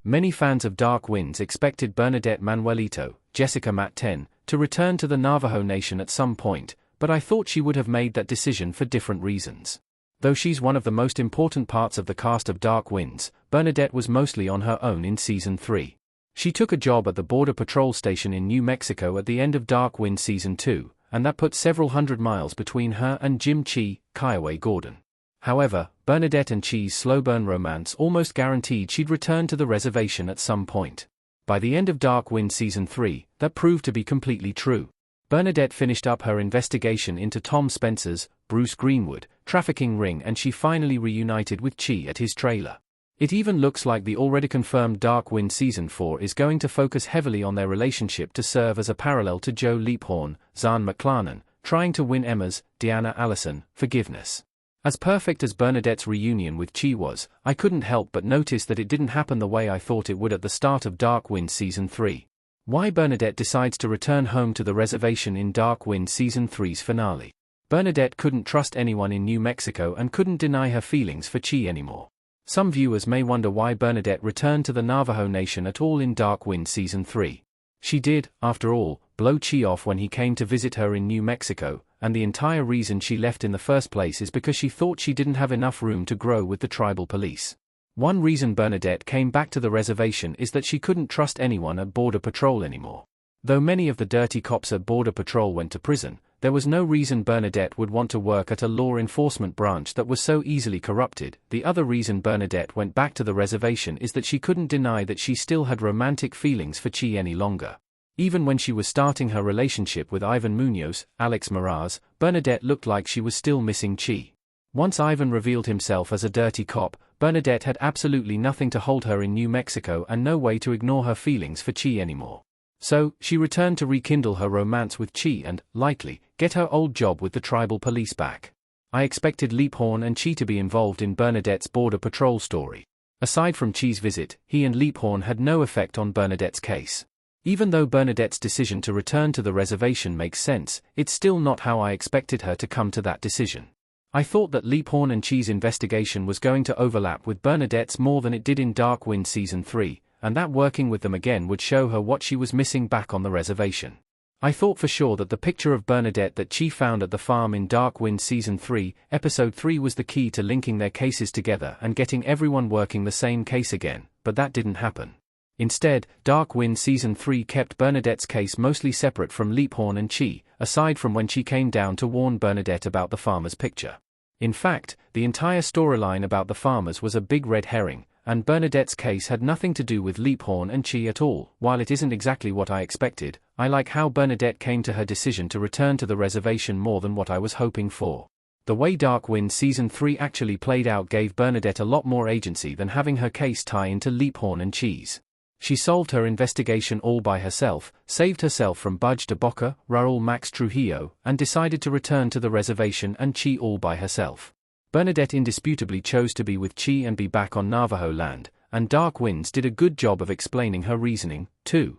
Many fans of Dark Winds expected Bernadette Manuelito, Jessica Matt 10, to return to the Navajo Nation at some point, but I thought she would have made that decision for different reasons. Though she's one of the most important parts of the cast of Dark Winds, Bernadette was mostly on her own in Season 3. She took a job at the Border Patrol Station in New Mexico at the end of Dark Wind Season 2, and that put several hundred miles between her and Jim Chi, Kiowa Gordon. However, Bernadette and Chi's slow-burn romance almost guaranteed she'd return to the reservation at some point. By the end of Dark Wind Season 3, that proved to be completely true. Bernadette finished up her investigation into Tom Spencer's, Bruce Greenwood, trafficking ring, and she finally reunited with Chi at his trailer. It even looks like the already confirmed Dark Wind Season 4 is going to focus heavily on their relationship to serve as a parallel to Joe Leaphorn, Zahn McClarnon, trying to win Emma's, Deanna Allison, forgiveness. As perfect as Bernadette's reunion with Chi was, I couldn't help but notice that it didn't happen the way I thought it would at the start of Dark Wind Season 3. Why Bernadette decides to return home to the reservation in Dark Wind Season 3's finale. Bernadette couldn't trust anyone in New Mexico and couldn't deny her feelings for Chi anymore. Some viewers may wonder why Bernadette returned to the Navajo Nation at all in Dark Wind Season 3. She did, after all, blow Chi off when he came to visit her in New Mexico, and the entire reason she left in the first place is because she thought she didn't have enough room to grow with the tribal police. One reason Bernadette came back to the reservation is that she couldn't trust anyone at Border Patrol anymore. Though many of the dirty cops at Border Patrol went to prison, there was no reason Bernadette would want to work at a law enforcement branch that was so easily corrupted. The other reason Bernadette went back to the reservation is that she couldn't deny that she still had romantic feelings for Chi any longer. Even when she was starting her relationship with Ivan Munoz, Alex Meraz, Bernadette looked like she was still missing Chi. Once Ivan revealed himself as a dirty cop, Bernadette had absolutely nothing to hold her in New Mexico and no way to ignore her feelings for Chi anymore. So, she returned to rekindle her romance with Chi and, likely, get her old job with the tribal police back. I expected Leaphorn and Chi to be involved in Bernadette's Border Patrol story. Aside from Chi's visit, he and Leaphorn had no effect on Bernadette's case. Even though Bernadette's decision to return to the reservation makes sense, it's still not how I expected her to come to that decision. I thought that Leaphorn and Chi's investigation was going to overlap with Bernadette's more than it did in Dark Wind Season 3, and that working with them again would show her what she was missing back on the reservation. I thought for sure that the picture of Bernadette that Chi found at the farm in Dark Wind Season 3, Episode 3 was the key to linking their cases together and getting everyone working the same case again, but that didn't happen. Instead, Dark Wind Season 3 kept Bernadette's case mostly separate from Leaphorn and Chi, aside from when she came down to warn Bernadette about the farmer's picture. In fact, the entire storyline about the farmers was a big red herring, and Bernadette's case had nothing to do with Leaphorn and Chi at all. While it isn't exactly what I expected, I like how Bernadette came to her decision to return to the reservation more than what I was hoping for. The way Dark Wind Season 3 actually played out gave Bernadette a lot more agency than having her case tie into Leaphorn and Chi's. She solved her investigation all by herself, saved herself from Budge DeBoca, Raul Max Trujillo, and decided to return to the reservation and Chi all by herself. Bernadette indisputably chose to be with Chi and be back on Navajo land, and Dark Winds did a good job of explaining her reasoning, too.